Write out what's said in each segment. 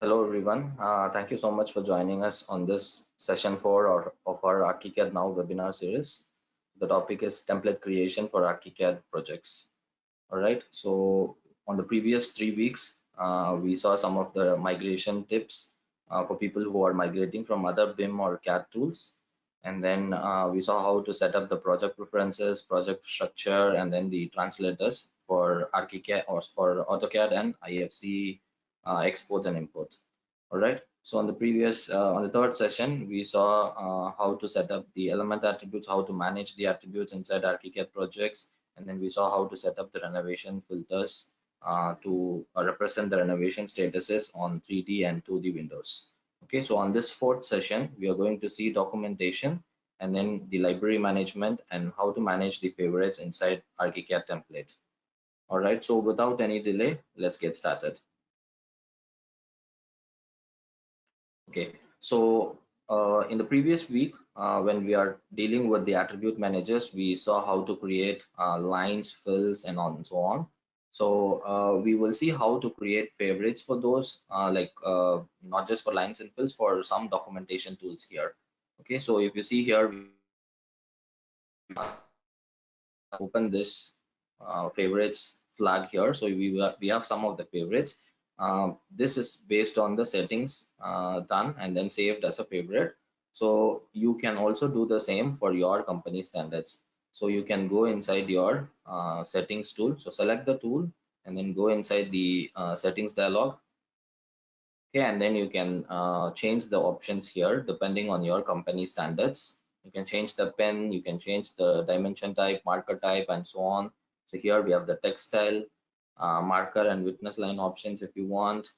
Hello everyone. Thank you so much for joining us on this session 4 of our Archicad Now webinar series. The topic is template creation for Archicad projects. All right. So on the previous 3 weeks, we saw some of the migration tips for people who are migrating from other BIM or CAD tools. And then we saw how to set up the project preferences, project structure, and then the translators for Archicad or for AutoCAD and IFC exports and imports. All right. So on the previous, on the third session, we saw how to set up the element attributes, how to manage the attributes inside Archicad projects, and then we saw how to set up the renovation filters to represent the renovation statuses on 3D and 2D windows. Okay, so on this fourth session, we are going to see documentation and then the library management and how to manage the favorites inside Archicad template. All right, so without any delay, let's get started. Okay, so in the previous week, when we are dealing with the attribute managers, we saw how to create lines, fills, and on and so on. So we will see how to create favorites for those, not just for lines and fills, for some documentation tools here. Okay, so if you see here, open this favorites flag here. So we have some of the favorites. This is based on the settings done and then saved as a favorite. So you can also do the same for your company standards. So you can go inside your settings tool. So select the tool and then go inside the settings dialog. Okay, and then you can change the options here depending on your company standards. You can change the pen, you can change the dimension type, marker type, and so on. So here we have the text style, marker and witness line options if you want,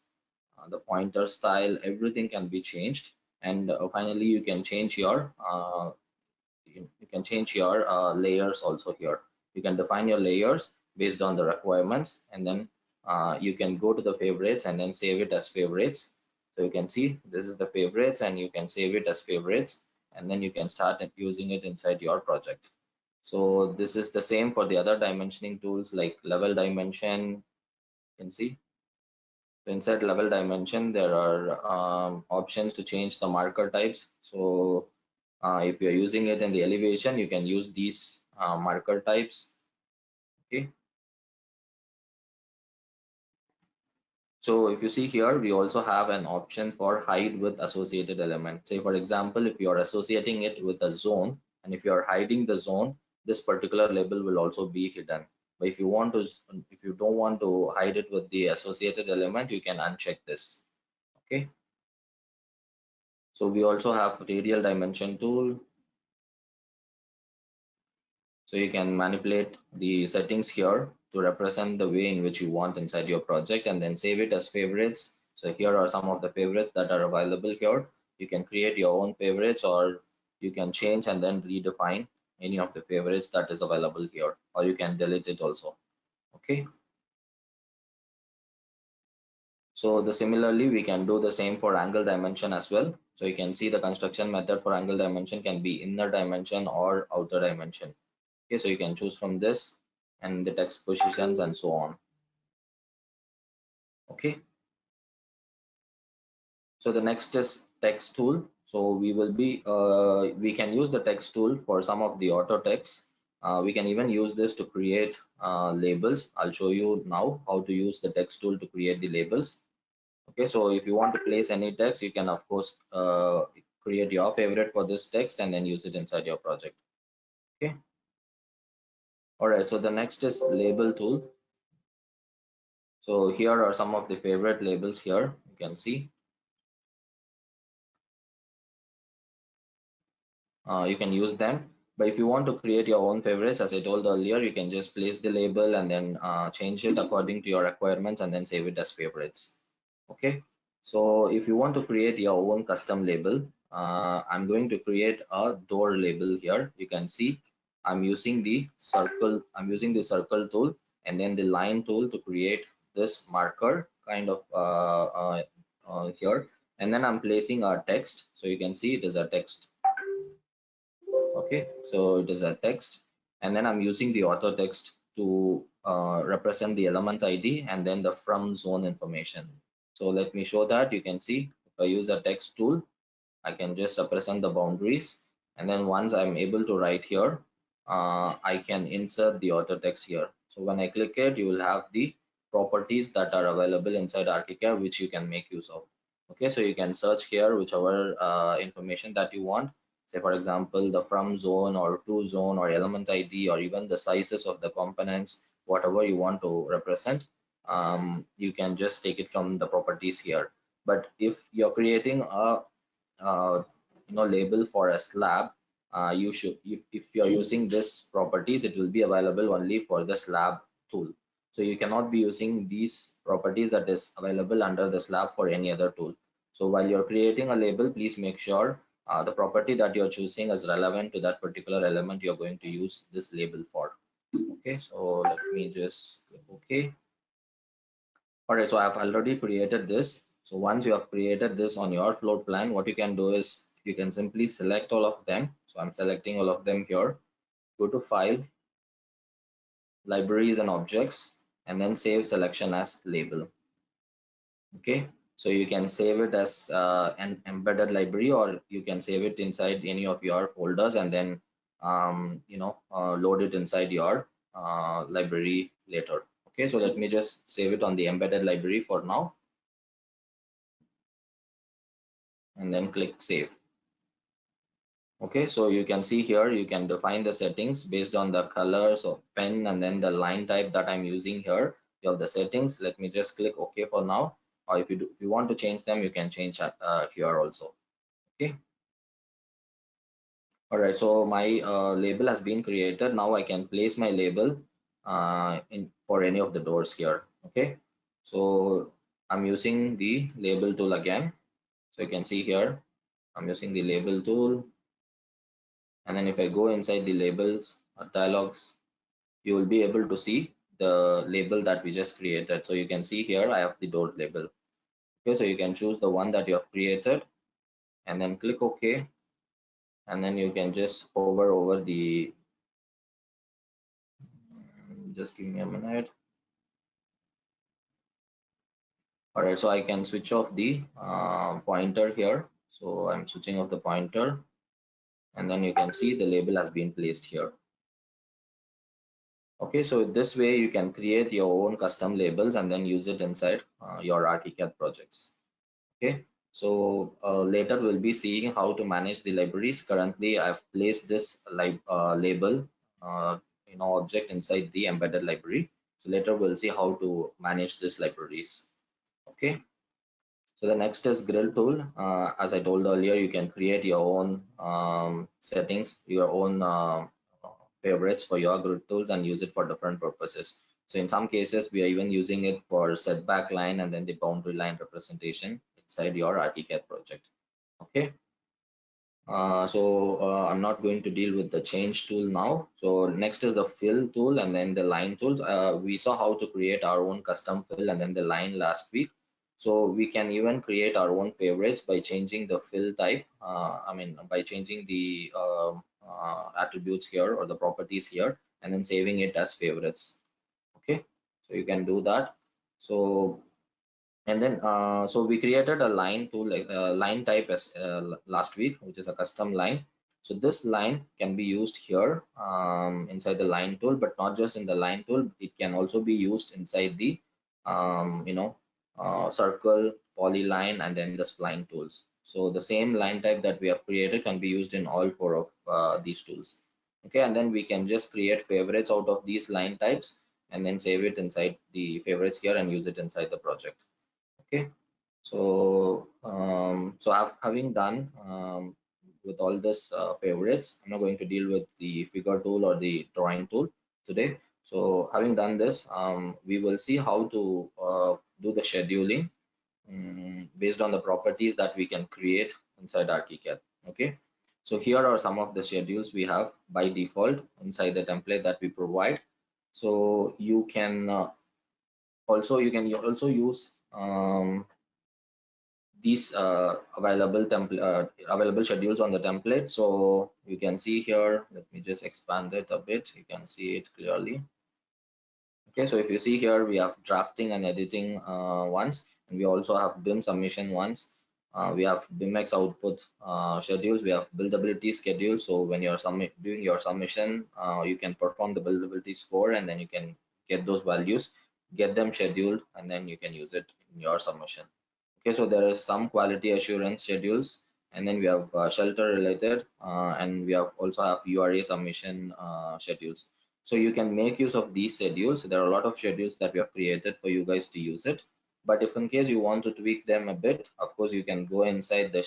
the pointer style, everything can be changed. And finally, you can change your layers also here. You can define your layers based on the requirements, and then you can go to the favorites and then save it as favorites. So you can see this is the favorites, and you can save it as favorites, and then you can start using it inside your project. So this is the same for the other dimensioning tools like level dimension. You can see, so inside level dimension there are options to change the marker types. So if you're using it in the elevation, you can use these marker types. Okay, so if you see here, we also have an option for hide with associated element. Say for example, if you are associating it with a zone, and if you are hiding the zone, this particular label will also be hidden. But if you want to, if you don't want to hide it with the associated element, you can uncheck this. Okay, so we also have radial dimension tool. So you can manipulate the settings here to represent the way in which you want inside your project, and then save it as favorites. So here are some of the favorites that are available here. You can create your own favorites, or you can change and then redefine any of the favorites that is available here, or you can delete it also. Okay. So similarly, we can do the same for angle dimension as well. So you can see the construction method for angle dimension can be inner dimension or outer dimension. Okay, so you can choose from this and the text positions and so on. Okay, so the next is text tool. So we can use the text tool for some of the auto text. We can even use this to create labels. I'll show you now how to use the text tool to create the labels. Okay, so if you want to place any text, you can of course create your favorite for this text and then use it inside your project. Okay, all right, so the next is label tool. So here are some of the favorite labels here. You can see you can use them, but if you want to create your own favorites, as I told earlier, you can just place the label and then change it according to your requirements and then save it as favorites. Okay, so if you want to create your own custom label, I'm going to create a door label here. You can see I'm using the circle tool and then the line tool to create this marker kind of here, and then I'm placing our text. So you can see it is a text. Okay, so it is a text, and then I'm using the auto text to represent the element ID and then the from zone information. So let me show that. You can see if I use a text tool, I can just represent the boundaries, and then once I'm able to write here, I can insert the auto text here. So when I click it, you will have the properties that are available inside Archicad, which you can make use of. Okay, so you can search here whichever information that you want. Say for example, the from zone or to zone or element ID or even the sizes of the components, whatever you want to represent, you can just take it from the properties here. But if you're creating a uh, label for a slab, you should, if you're using this properties, it will be available only for the slab tool. So you cannot be using these properties that is available under the slab for any other tool. So while you're creating a label, please make sure the property that you're choosing is relevant to that particular element you're going to use this label for. Okay, so let me just click OK. All right, so I've already created this. So once you have created this on your floor plan, what you can do is you can simply select all of them. So I'm selecting all of them here. Go to File, Libraries and Objects, and then save selection as label. Okay, so you can save it as an embedded library, or you can save it inside any of your folders and then load it inside your library later. Okay, so let me just save it on the embedded library for now, and then click Save. Okay, so you can see here, you can define the settings based on the colors of pen and then the line type that I'm using here. You have the settings. Let me just click OK for now. Or if you want to change them, you can change here also. Okay. All right. So my label has been created. Now I can place my label in for any of the doors here. Okay. So I'm using the label tool again. So you can see here, I'm using the label tool. And then if I go inside the labels dialogs, you will be able to see the label that we just created. So you can see here I have the door label. Okay, so you can choose the one that you have created and then click OK, and then you can just hover over the, just give me a minute. All right, so I can switch off the pointer here. So I'm switching off the pointer, and then you can see the label has been placed here. Okay, so this way you can create your own custom labels and then use it inside your Archicad projects. Okay, so later we'll be seeing how to manage the libraries. Currently, I've placed this label, object inside the embedded library. So later we'll see how to manage these libraries. Okay. So the next is grid tool. As I told earlier, you can create your own settings, your own favorites for your grid tools and use it for different purposes. So in some cases, we are even using it for setback line and then the boundary line representation inside your Archicad project. Okay. I'm not going to deal with the change tool now. So next is the fill tool and then the line tools. We saw how to create our own custom fill and then the line last week. So we can even create our own favorites by changing the fill type. By changing the attributes here or the properties here and then saving it as favorites. Okay, so you can do that. So and then so we created a line tool, like line type as last week, which is a custom line. So this line can be used here inside the line tool, but not just in the line tool, it can also be used inside the circle, polyline, and then the spline tools. So the same line type that we have created can be used in all four of these tools. Okay, and then we can just create favorites out of these line types and then save it inside the favorites here and use it inside the project. Okay, so having done with all this favorites, I'm not going to deal with the figure tool or the drawing tool today. So having done this, we will see how to do the scheduling based on the properties that we can create inside Archicad. Okay, so here are some of the schedules we have by default inside the template that we provide. So you can also use these available schedules on the template. So you can see here, let me just expand it a bit, you can see it clearly. Okay, so if you see here, we have drafting and editing ones. and we also have BIM submission ones. We have BIMX output schedules. We have buildability schedule. So when you're doing your submission, you can perform the buildability score, and then you can get those values, get them scheduled, and then you can use it in your submission. Okay, so there is some quality assurance schedules, and then we have shelter related, and we have also have URA submission schedules. So you can make use of these schedules. There are a lot of schedules that we have created for you guys to use it. But if in case you want to tweak them a bit, of course, you can go inside the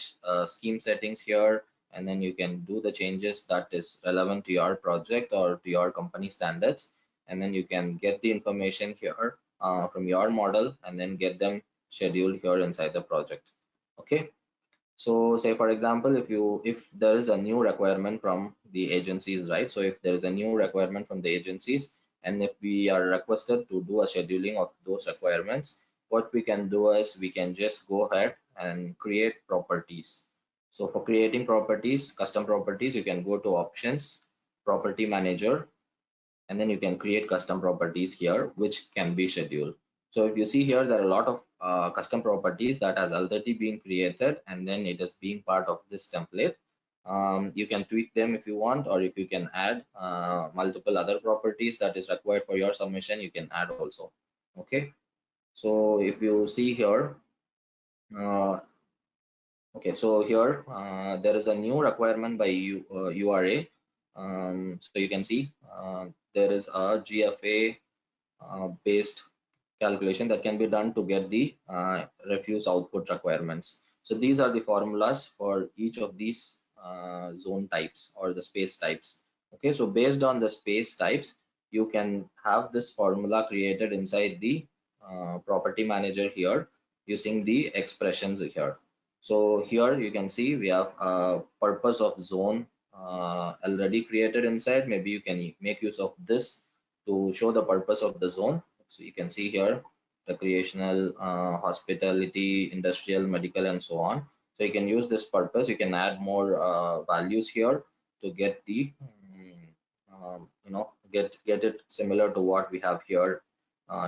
scheme settings here, and then you can do the changes that is relevant to your project or to your company standards. And then you can get the information here from your model, and then get them scheduled here inside the project. Okay, so say for example, if there is a new requirement from the agencies, right? So if there is a new requirement from the agencies, and if we are requested to do a scheduling of those requirements, what we can do is we can just go ahead and create properties. So for creating properties, custom properties, you can go to options, property manager, and then you can create custom properties here which can be scheduled. So if you see here, there are a lot of custom properties that has already been created, and then it is being part of this template. You can tweak them if you want, or if you can add multiple other properties that is required for your submission, you can add also. Okay, so if you see here, uh, okay, so here there is a new requirement by URA. So you can see there is a GFA based calculation that can be done to get the refuse output requirements. So these are the formulas for each of these zone types or the space types. Okay, so based on the space types, you can have this formula created inside the property manager here using the expressions here. So here you can see we have a purpose of zone already created inside. Maybe you can make use of this to show the purpose of the zone. So you can see here recreational, hospitality, industrial, medical, and so on. So you can use this purpose. You can add more values here to get the get it similar to what we have here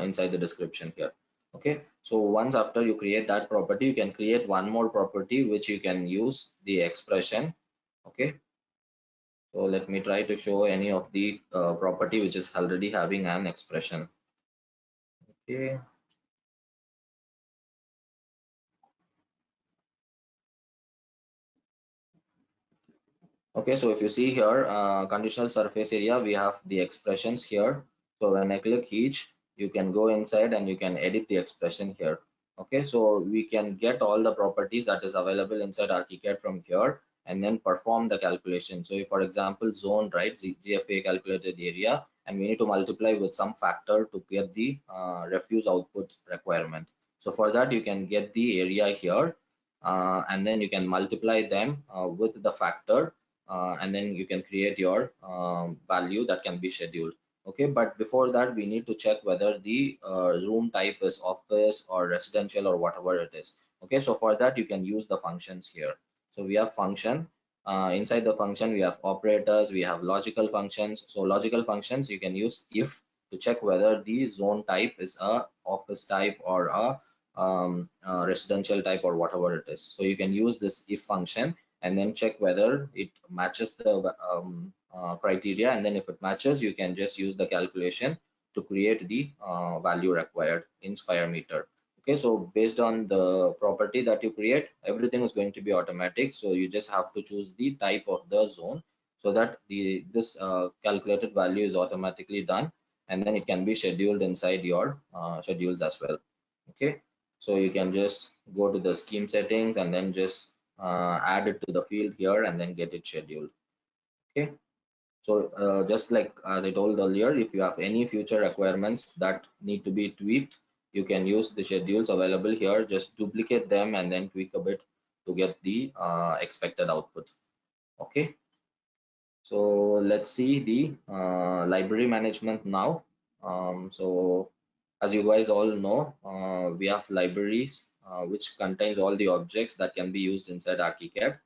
inside the description here. Okay, so once after you create that property, you can create one more property which you can use the expression. Okay, so let me try to show any of the property which is already having an expression. Okay, okay, so if you see here, conditional surface area, we have the expressions here. So when I click each, you can go inside and you can edit the expression here. Okay, so we can get all the properties that is available inside Archicad from here, and then perform the calculation. So if, for example, zone, right, GFA calculated area, and we need to multiply with some factor to get the refuse output requirement. So for that, you can get the area here, and then you can multiply them with the factor, and then you can create your value that can be scheduled. Okay, but before that, we need to check whether the room type is office or residential or whatever it is. Okay, so for that, you can use the functions here. So we have function. Inside the function, we have operators, we have logical functions. So logical functions, you can use if to check whether the zone type is a office type or a residential type or whatever it is. So you can use this if function and then check whether it matches the criteria, and then if it matches, you can just use the calculation to create the value required in square meter. Okay, so based on the property that you create, everything is going to be automatic. So you just have to choose the type of the zone so that this calculated value is automatically done, and then it can be scheduled inside your schedules as well. Okay, so you can just go to the scheme settings and then just add it to the field here and then get it scheduled. Okay, so just like as I told earlier, if you have any future requirements that need to be tweaked, you can use the schedules available here, just duplicate them and then tweak a bit to get the expected output. Okay, so let's see the library management now. So as you guys all know, we have libraries which contains all the objects that can be used inside Archicad.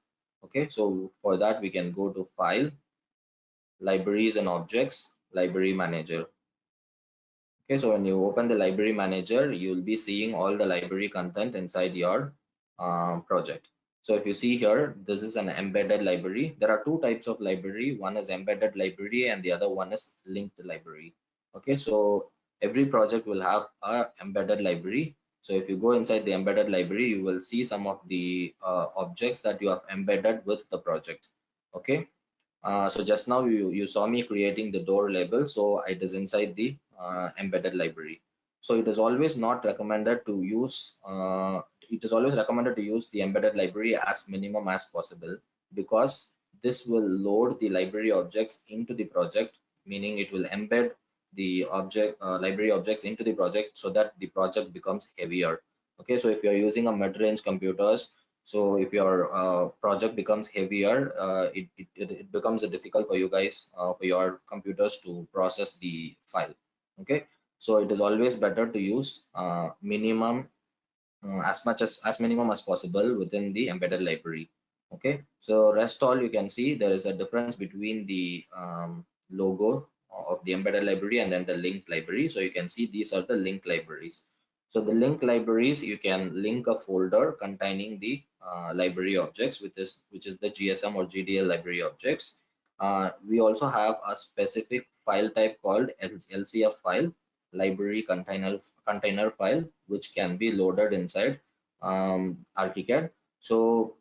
Okay, so for that we can go to File, Libraries and Objects, Library Manager. Okay, so when you open the library manager, you'll be seeing all the library content inside your project. So if you see here, this is an embedded library. There are two types of library. One is embedded library and the other one is linked library. Okay, so every project will have a embedded library. So if you go inside the embedded library, you will see some of the objects that you have embedded with the project. Okay, so just now you saw me creating the door label, so it is inside the embedded library. So it is always not recommended to use, it is always recommended to use the embedded library as minimum as possible, because this will load the library objects into the project, meaning it will embed the object library objects into the project so that the project becomes heavier. Okay, so if you're using a mid-range computers, so if your project becomes heavier, it becomes difficult for you guys, for your computers to process the file. Okay, so it is always better to use minimum, as much as minimum as possible within the embedded library. Okay, so rest all you can see there is a difference between the logo of the embedded library and then the linked library. So you can see these are the linked libraries. So the linked libraries, you can link a folder containing the library objects, which is the GSM or GDL library objects. We also have a specific file type called LCF file, library container file, which can be loaded inside Archicad. So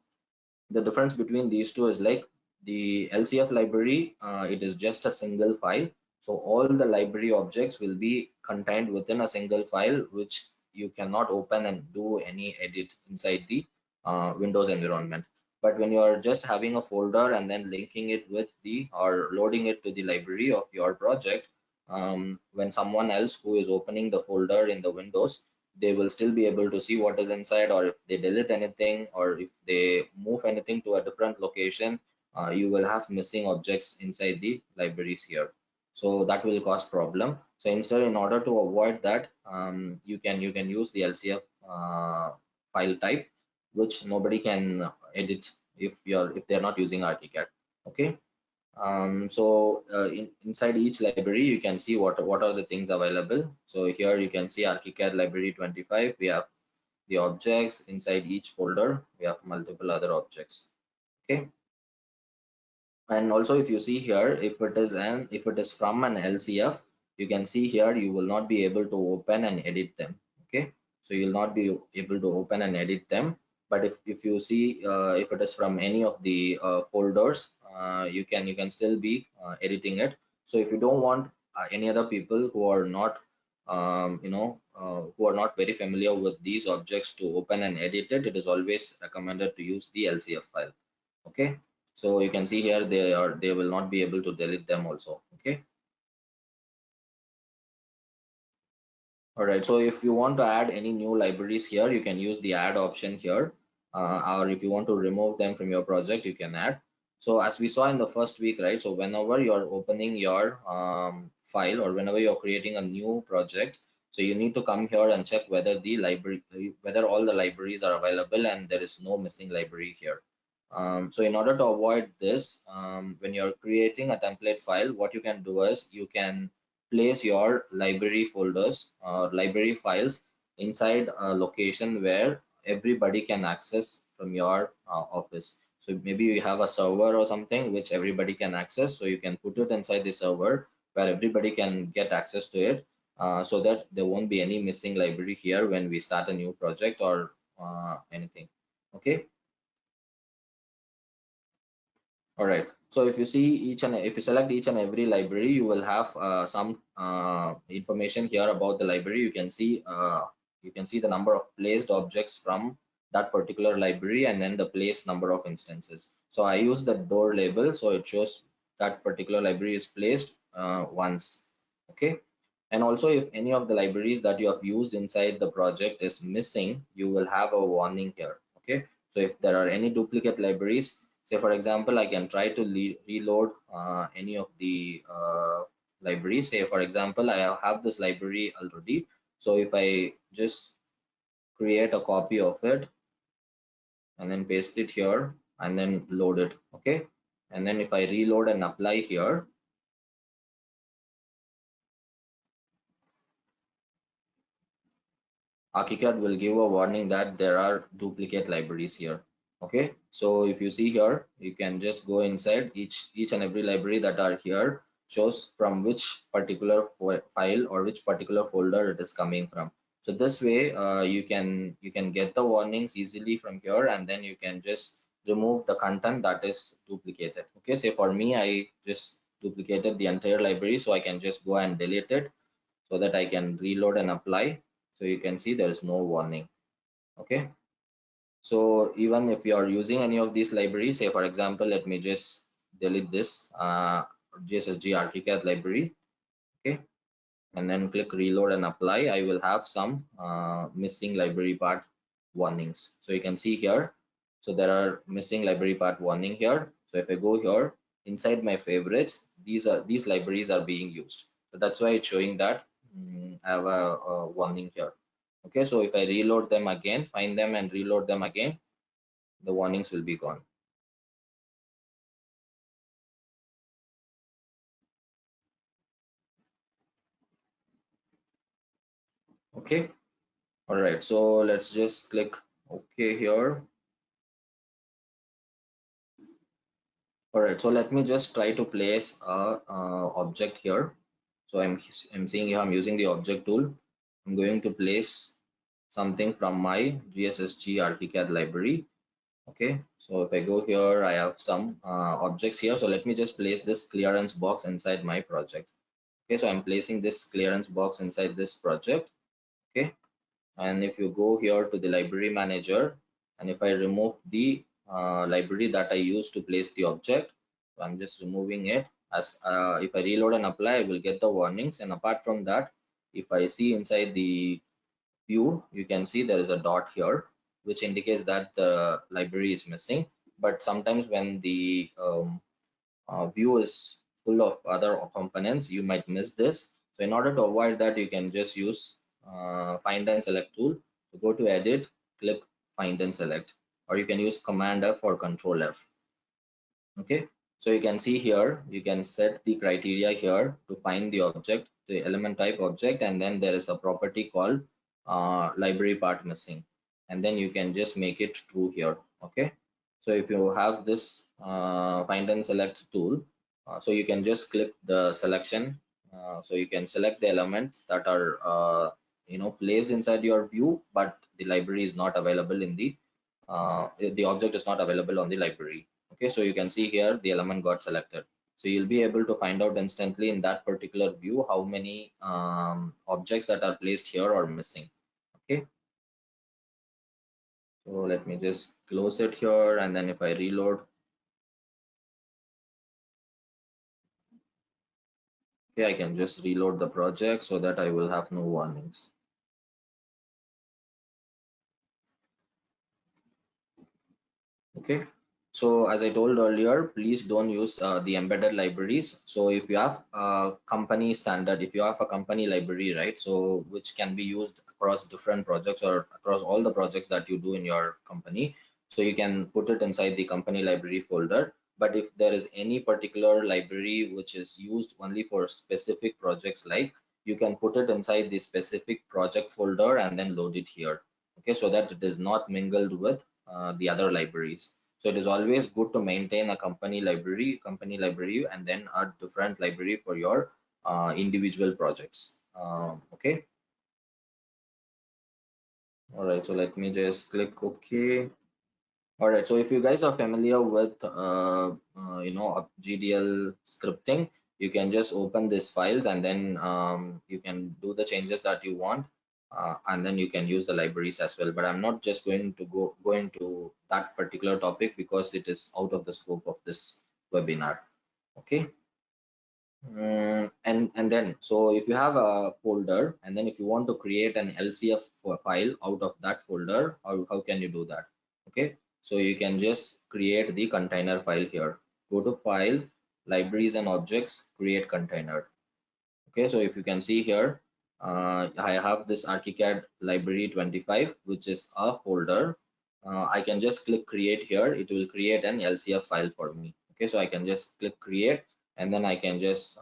the difference between these two is like the LCF library, it is just a single file. So all the library objects will be contained within a single file, which you cannot open and do any edit inside the Windows environment. But when you are just having a folder and then linking it with the or loading it to the library of your project, when someone else who is opening the folder in the Windows, they will still be able to see what is inside, or if they delete anything or if they move anything to a different location, you will have missing objects inside the libraries here. So that will cause problem. So instead, in order to avoid that, you can use the LCF file type, which nobody can edit if they're not using Archicad. Okay. So inside each library, you can see what are the things available. So here you can see Archicad library 25. We have the objects inside each folder. We have multiple other objects. Okay. And also, if you see here, if it is from an LCF, you can see here you will not be able to open and edit them. Okay, so you'll not be able to open and edit them. But if you see, if it is from any of the folders, you can still be editing it. So if you don't want any other people who are not who are not very familiar with these objects to open and edit it, it is always recommended to use the LCF file. Okay, so you can see here they will not be able to delete them also. Okay, all right, so if you want to add any new libraries here, you can use the add option here, or if you want to remove them from your project, you can add. So as we saw in the first week, right, so whenever you're opening your file or whenever you're creating a new project, so you need to come here and check whether all the libraries are available and there is no missing library here. So in order to avoid this, when you're creating a template file, what you can do is you can place your library folders or library files inside a location where everybody can access from your office. So maybe you have a server or something which everybody can access. So you can put it inside the server where everybody can get access to it, so that there won't be any missing library here when we start a new project or anything. Okay. All right. So if you see if you select each and every library, you will have some information here about the library. You can see the number of placed objects from that particular library and then the place number of instances. So I use the door label, so it shows that particular library is placed once. Okay. And also, if any of the libraries that you have used inside the project is missing, you will have a warning here. Okay. So if there are any duplicate libraries, say for example, I can try to reload any of the libraries. Say for example, I have this library already. So if I just create a copy of it and then paste it here and then load it. Okay. And then if I reload and apply here, Archicad will give a warning that there are duplicate libraries here. Okay, so if you see here, you can just go inside each and every library that are here shows from which particular file or which particular folder it is coming from. So this way, you can get the warnings easily from here, and then you can just remove the content that is duplicated. Okay, say for me, I just duplicated the entire library, so I can just go and delete it so that I can reload and apply. So you can see there is no warning. Okay, so even if you are using any of these libraries, say for example, let me just delete this GSSG Archicad library. Okay, and then click reload and apply. I will have some missing library part warnings. So you can see here, so there are missing library part warning here. So if I go here inside my favorites, these libraries are being used. So that's why it's showing that I have a warning here. Okay, so if I reload them again, find them and reload them again, the warnings will be gone. Okay, all right, so let's just click OK here. All right, so let me just try to place a object here. So I'm seeing here I'm using the object tool. I'm going to place something from my GSSG Archicad library. Okay, so if I go here, I have some objects here. So let me just place this clearance box inside my project. Okay, so I'm placing this clearance box inside this project. Okay, and if you go here to the library manager, and if I remove the library that I used to place the object, so I'm just removing it. As if I reload and apply, I will get the warnings. And apart from that, if I see inside the view, you can see there is a dot here which indicates that the library is missing. But sometimes when the view is full of other components, you might miss this. So in order to avoid that, you can just use find and select tool. So go to edit, click find and select, or you can use command F or control F. Okay, so you can see here, you can set the criteria here to find the object, the element type object, and then there is a property called library part missing, and then you can just make it true here. Okay, so if you have this find and select tool, so you can just click the selection, so you can select the elements that are placed inside your view, but the library is not available in the object is not available on the library. Okay, so you can see here the element got selected. So you'll be able to find out instantly in that particular view how many objects that are placed here are missing. Okay, so let me just close it here, and then if I reload, okay, I can just reload the project so that I will have no warnings. Okay, so as I told earlier, please don't use the embedded libraries. So if you have a company standard, if you have a company library, right, so which can be used across different projects or across all the projects that you do in your company, so you can put it inside the company library folder. But if there is any particular library which is used only for specific projects, like, you can put it inside the specific project folder and then load it here. Okay, so that it is not mingled with the other libraries. So it is always good to maintain a company library, and then a different library for your individual projects. Okay. All right. So let me just click OK. All right. So if you guys are familiar with GDL scripting, you can just open these files, and then you can do the changes that you want, and then you can use the libraries as well. But I'm not just going to go into that particular topic because it is out of the scope of this webinar. Okay. And then, so if you have a folder, and then if you want to create an LCF file out of that folder, how can you do that? Okay, so you can just create the container file here. Go to file, libraries and objects, create container. Okay, so if you can see here, I have this Archicad library 25, which is a folder. I can just click create here. It will create an LCF file for me. Okay, so I can just click create, and then I can just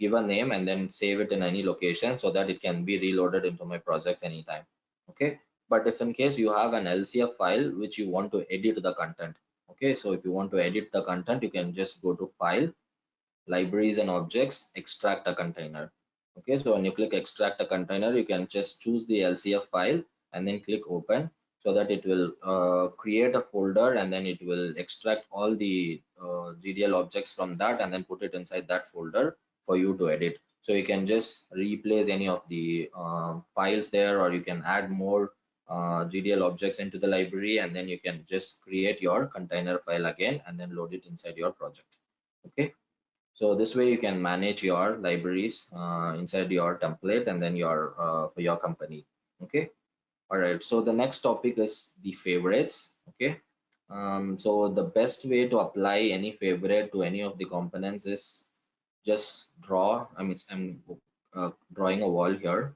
give a name and then save it in any location so that it can be reloaded into my project anytime. Okay, but if in case you have an LCF file which you want to edit the content, okay, so if you want to edit the content, you can just go to File, Libraries and Objects, Extract a Container. Okay, so when you click Extract a Container, you can just choose the LCF file and then click Open, so that it will create a folder and then it will extract all the GDL objects from that and then put it inside that folder for you to edit. So you can just replace any of the files there, or you can add more GDL objects into the library, and then you can just create your container file again and then load it inside your project. Okay, so this way you can manage your libraries inside your template and then your for your company. Okay, all right, so the next topic is the favorites. Okay, so the best way to apply any favorite to any of the components is just draw. I'm drawing a wall here.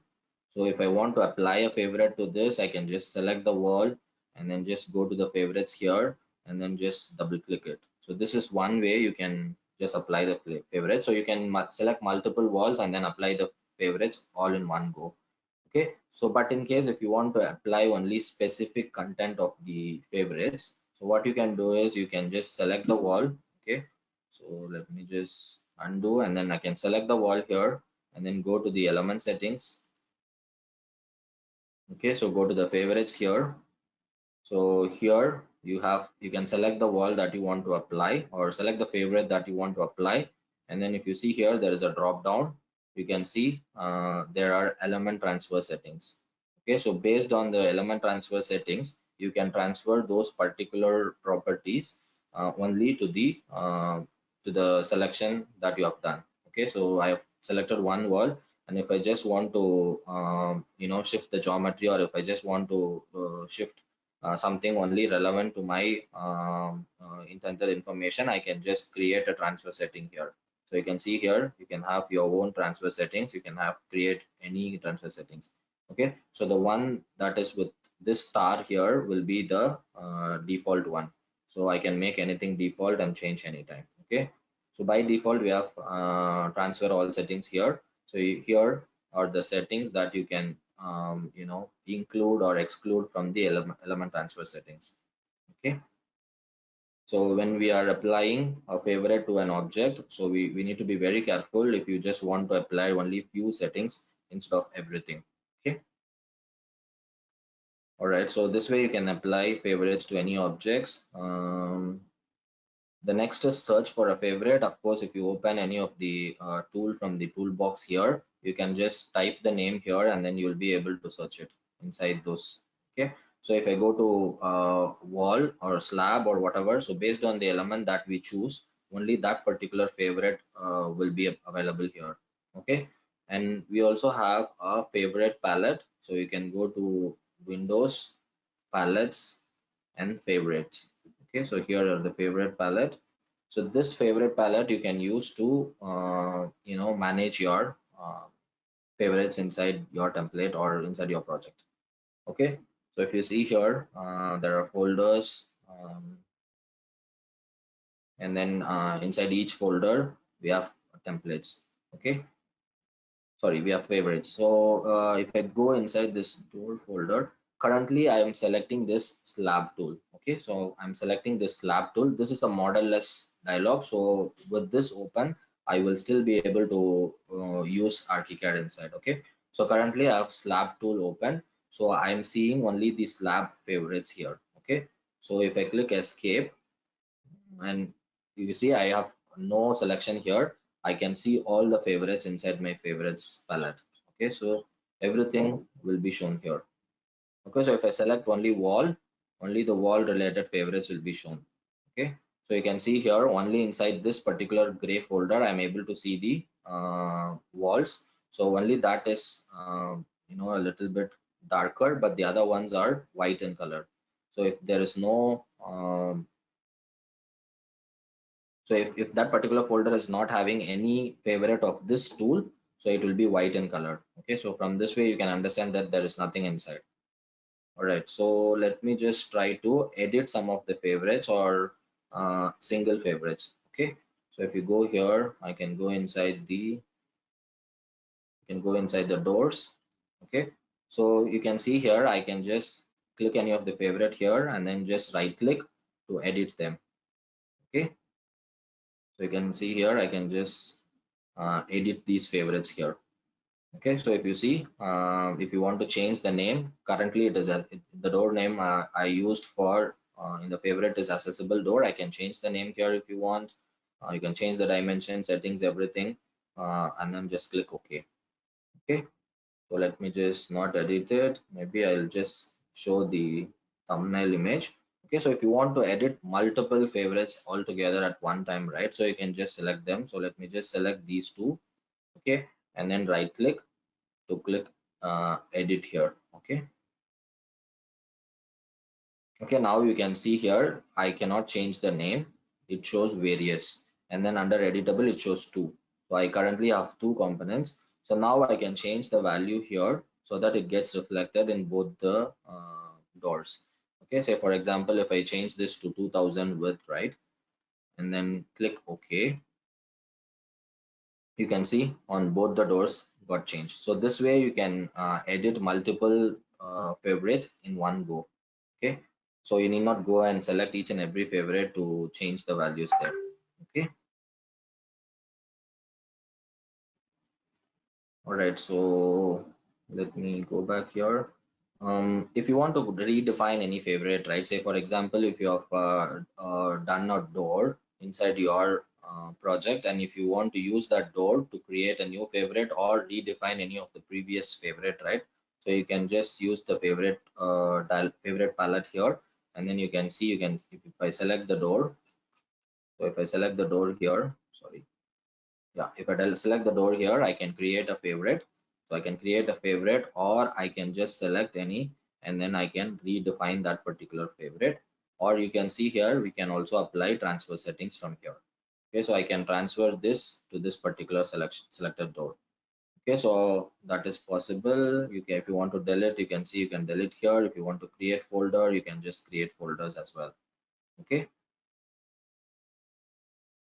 So if I want to apply a favorite to this, I can just select the wall and then just go to the favorites here and then just double click it. So this is one way you can just apply the favorite. So you can select multiple walls and then apply the favorites all in one go. Okay, so but in case if you want to apply only specific content of the favorites, so what you can do is you can just select the wall. Okay, so let me just undo and then I can select the wall here and then go to the element settings. Okay, so go to the favorites here. So here you can select the wall that you want to apply or select the favorite that you want to apply, and then if you see here there is a drop down, you can see there are element transfer settings. Okay, so based on the element transfer settings, you can transfer those particular properties only to the selection that you have done. Okay, so I have selected one wall, and if I just want to shift the geometry, or if I just want to shift something only relevant to my intended information, I can just create a transfer setting here. So you can see here, you can have your own transfer settings. You can have create any transfer settings. Okay, so the one that is with this star here will be the default one. So I can make anything default and change anytime. Okay, so by default we have transfer all settings here. So here are the settings that you can include or exclude from the element transfer settings. Okay, so when we are applying a favorite to an object, so we need to be very careful if you just want to apply only few settings instead of everything. Okay, all right, so this way you can apply favorites to any objects. The next is search for a favorite. Of course, if you open any of the tool from the toolbox here, you can just type the name here and then you'll be able to search it inside those. Okay, so if I go to wall or slab or whatever, so based on the element that we choose, only that particular favorite will be available here. Okay, and we also have a favorite palette. So you can go to Windows, Palettes, and Favorites. Okay, so here are the favorite palette. So this favorite palette you can use to manage your favorites inside your template or inside your project. Okay, so if you see here, there are folders, and then inside each folder we have templates. Okay, sorry, we have favorites. So if I go inside this tool folder, currently I am selecting this slab tool. Okay, so I'm selecting this slab tool. This is a model-less dialog, so with this open I will still be able to use Archicad inside. Okay, so currently I have slab tool open, so I'm seeing only the slab favorites here. Okay, so if I click escape, and you see I have no selection here, I can see all the favorites inside my favorites palette. Okay, so everything will be shown here. Okay, so if I select only wall, only the wall related favorites will be shown. Okay, so you can see here only inside this particular gray folder I'm able to see the walls. So only that is a little bit darker, but the other ones are white in color. So if there is no so if that particular folder is not having any favorite of this tool, so it will be white in color. Okay, so from this way you can understand that there is nothing inside. All right, so let me just try to edit some of the favorites or single favorites. Okay, so if you go here, I can go inside the You can go inside the doors. Okay, so you can see here I can just click any of the favorite here and then just right click to edit them. Okay, so you can see here I can just edit these favorites here. Okay, so if you see, if you want to change the name, currently it is the door name I used for in the favorite is accessible door. I can change the name here if you want. You can change the dimension, settings, everything, and then just click OK. Okay, so let me just not edit it. Maybe I'll just show the thumbnail image. Okay, so if you want to edit multiple favorites all together at one time, right? So you can just select them. So let me just select these two. Okay, and then right click to click edit here. Okay, okay, now you can see here I cannot change the name. It shows various, and then under editable it shows two. So I currently have two components. So now I can change the value here so that it gets reflected in both the doors. Okay, say for example if I change this to 2000 width, right, and then click OK, you can see on both the doors got changed. So this way you can edit multiple favorites in one go. Okay, so you need not go and select each and every favorite to change the values there. Okay, all right, so let me go back here. If you want to redefine any favorite, right, say for example if you have done a door inside your project, and if you want to use that door to create a new favorite or redefine any of the previous favorite, right, so you can just use the favorite favorite palette here, and then you can see, you can, if I select the door, so if I select the door here, sorry, yeah, if I select the door here, I can create a favorite. So I can create a favorite, or I can just select any, and then I can redefine that particular favorite. Or you can see here, we can also apply transfer settings from here. Okay, so I can transfer this to this particular selected door. Okay, so that is possible. You can, if you want to delete, you can see you can delete here. If you want to create folder, you can just create folders as well. Okay.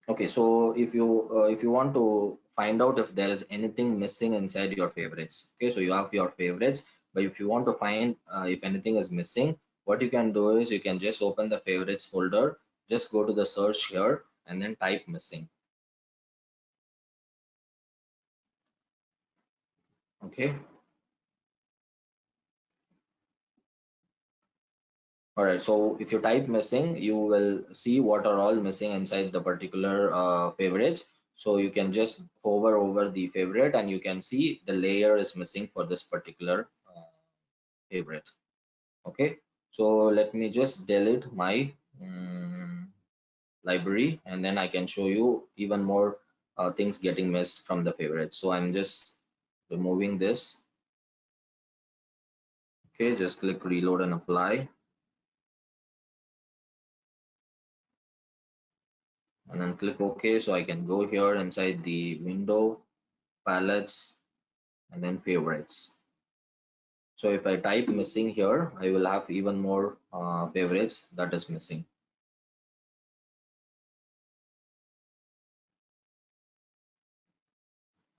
Okay, so if you want to find out if there is anything missing inside your favorites, okay, so you have your favorites, but if you want to find if anything is missing, what you can do is you can just open the favorites folder, just go to the search here, and then type missing. Okay, all right. So if you type missing, you will see what are all missing inside the particular favorites. So you can just hover over the favorite, and you can see the layer is missing for this particular favorite. Okay, so let me just delete my library, and then I can show you even more things getting missed from the favorites. So I'm just removing this. Okay, just click reload and apply, and then click OK. So I can go here inside the window, palettes, and then favorites. So if I type missing here, I will have even more favorites that is missing.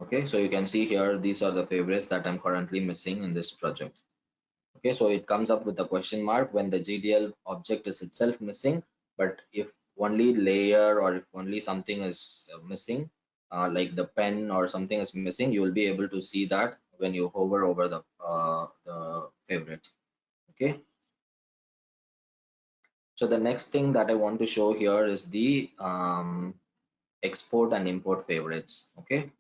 Okay, so you can see here, these are the favorites that I'm currently missing in this project. Okay, so it comes up with a question mark when the GDL object is itself missing, but if only layer or if only something is missing, like the pen or something is missing, you will be able to see that when you hover over the favorite. Okay, so the next thing that I want to show here is the export and import favorites. Okay,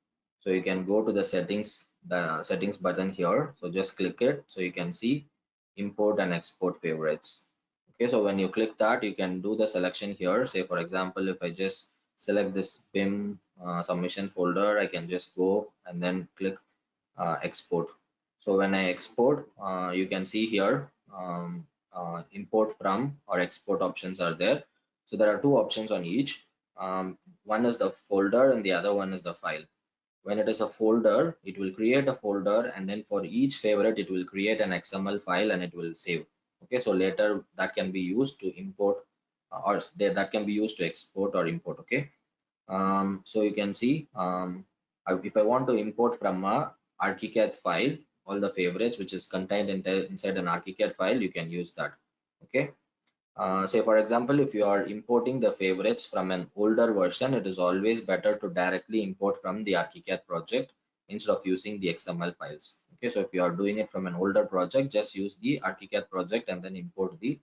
so you can go to the settings button here, so just click it, so you can see import and export favorites. Okay, so when you click that, you can do the selection here. Say for example, if I just select this BIM submission folder, I can just go and then click export. So when I export, you can see here import from or export options are there. So there are two options on each. One is the folder and the other one is the file. When it is a folder, it will create a folder, and then for each favorite it will create an XML file and it will save. Okay, so later that can be used to import or that can be used to export or import. Okay, so you can see if I want to import from a Archicad file, all the favorites which is contained inside an Archicad file, you can use that. Okay. Say for example, if you are importing the favorites from an older version, it is always better to directly import from the Archicad project instead of using the XML files. Okay, so if you are doing it from an older project, just use the Archicad project and then import the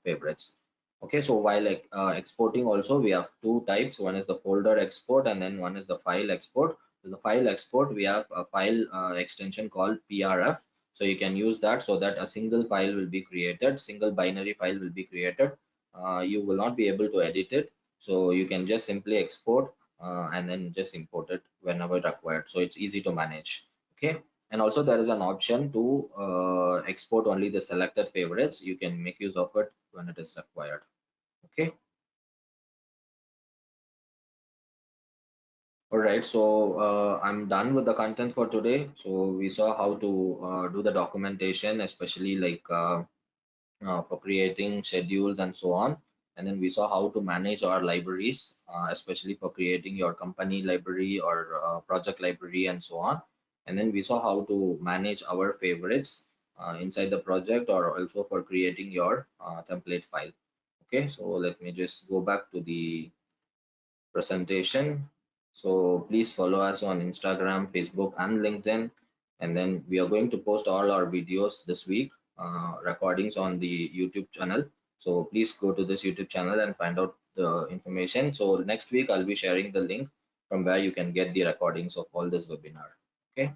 favorites. Okay, so while like exporting also, we have two types. One is the folder export and then one is the file export. So the file export, we have a file extension called PRF. So you can use that so that a single file will be created, single binary file will be created. You will not be able to edit it. So you can just simply export and then just import it whenever required. So it's easy to manage. Okay. And also there is an option to export only the selected favorites. You can make use of it when it is required. Okay. All right, so I'm done with the content for today. So we saw how to do the documentation, especially like for creating schedules and so on. And then we saw how to manage our libraries, especially for creating your company library or project library and so on. And then we saw how to manage our favorites inside the project or also for creating your template file. Okay, so let me just go back to the presentation. So please follow us on Instagram, Facebook, and LinkedIn. And then we are going to post all our videos this week, recordings on the YouTube channel. So please go to this YouTube channel and find out the information. So next week I'll be sharing the link from where you can get the recordings of all this webinar. Okay.